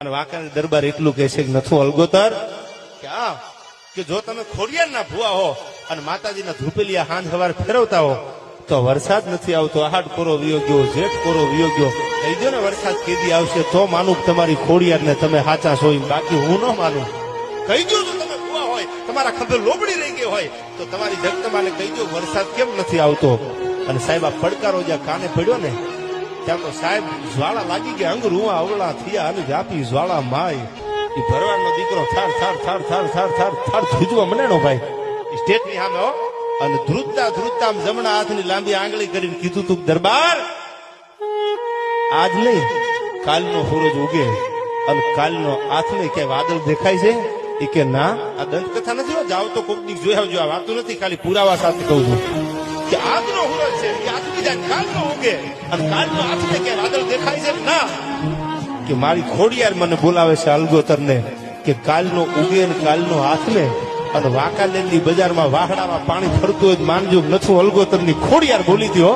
અને વાંકાનેર દરબાર એટલું કહે છે કે નથુ અલગોતર કે જો તમે ખોડિયારના ભુવા હો અને માતાજીના ધૂપેલિયા હાંજ સવાર ફેરવતા હો તો વરસાદ નથી આવતો, આહાડ કોરો વિયો ગયો, જેઠ કોરો વિયો ગયો, કહી દો ને વરસાદ કેદી આવશે તો માનું કે તમારી ખોડિયારને તમે હાચા છો, બાકી હું ન માનું. કહી દો જો તમે ભુવા હોય, તમારા ખંભે લોબડી રહી ગઈ હોય તો તમારી જગતમાને કહી દો વરસાદ કેમ નથી આવતો. અને સાહેબ આ પડકારો જ્યાં કાને પડ્યો ને ત્યાં તો સાહેબ જ્વાળા લાગી ગયા, અંગ રૂવા અવળા થયા અને વ્યાપી જ્વાળા માય. એ ભરવાડનો દીકરો થાર થાર થાર થાર થાર થાર થાર ધ્રુજવા મનેનો ભાઈ સ્ટેટની સામે હો. અને ધ્રુજતા ધ્રુજતા આમ જમણા હાથની લાંબી આંગળી કરીને કીધું તું દરબાર આજ નહીં કાલનો સૂરજ ઉગે અને કાલનો હાથ નહીં કે વાદળ દેખાય છે એ કે ના આ દંતકથા નથી, જાવ તો કોક દી જોઈ આવજો, આ વાતું નથી, ખાલી પુરાવા સાથે કહું છું કે આજનો સૂરજ છે કે આજ બીજા કાલનો ઉગે અને કાલનો હાથ ને કે વાદળ દેખાય છે ના કે મારી ખોડિયાર મને બોલાવે છે અલગોતર ને કે કાલનો ઉગે ને કાલનો હાથ ને અને વાંકાનેરની બજારમાં વાહડામાં પાણી ફરતું હોય માનજો નથુ અલગોતર ની ખોડિયાર બોલી દો.